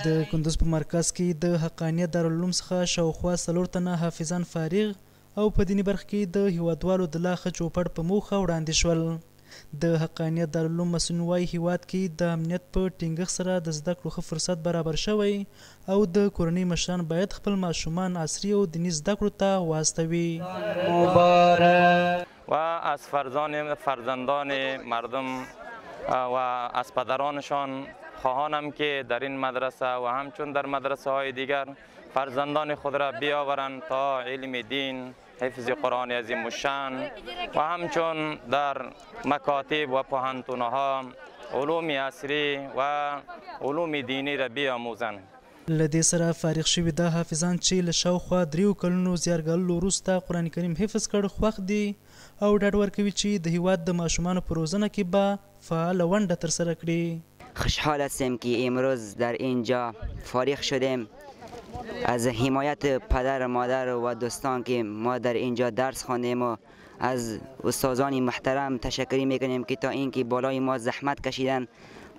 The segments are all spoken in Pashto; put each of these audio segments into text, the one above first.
د کندوز په مرکز کې د حقانیت دارالعلوم څخه شاوخوا 4 تنه حافظان فارغ او په دیني برخه کې د هیوادوالو د لا ښه چوپړ په موخه وړاندې شول. د حقانیت دارالعلوم مسؤل وایي هیواد کې د امنیت په ټینګښت سره د زده کړو ښه فرصت برابر شوی او د کورنۍ مشران باید خپل ماشومان عصري او دیني زده کړو ته واستوي. و از فرزندان مردم و از پدرانشان خواهانم که در این مدرسه و همچون در مدرسه های دیگر فرزندان خود را بیاورند تا علم دین، حفظ قرآن عظیم الشان و همچون در مکاتب و پوهنتونها علوم عصری و علوم دینی را بیاموزند. له دې سره فارغ شوي دا حافظان چې له شاوخوا 3 کلونو زیارګالو وروسته قرآن کریم حفظ کړ خوښ دي او ډاډ ورکوي چې د هیواد د ماشومانو په روزنه کې به فعاله ونډه ترسره کړي. خوشحال هستیم که امروز در اینجا فارغ شدیم. از حمایت پدر مادر و دوستان که ما در اینجا درس خواندیم و از استادان محترم تشکر میکنیم که تا اینکه بالای ما زحمت کشیدن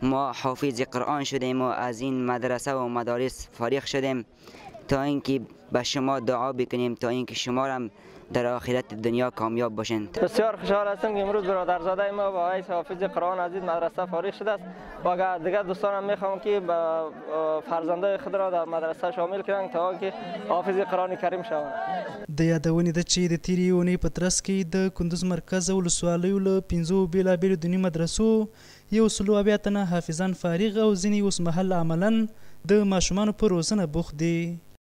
ما حافظ قرآن شدیم و از این مدرسه و مدارس فارغ شدیم تا اینکه به شما دعا بکنیم تا اینکه شما هم در آخرت دنیا کامیاب باشین. بسیار خوشحال هستم که امروز برادرزاده ما با حیث حافظ قرآن از این مدرسه فارغ شده است و دیگر دوستانم میخوام که فرزندای خود را در مدرسه شامل کنند تا که حافظ قرآن کریم شوند. د یادونې ده چې د تیرې اونۍ په ترڅ کې د کندوز مرکز ولسوالیو له 5 بېلابېلو دیني مدرسو 180 تنه حافظان فارغ او ځینې اوسمهال عملاً د ماشومانو په روزنه بوخت دي.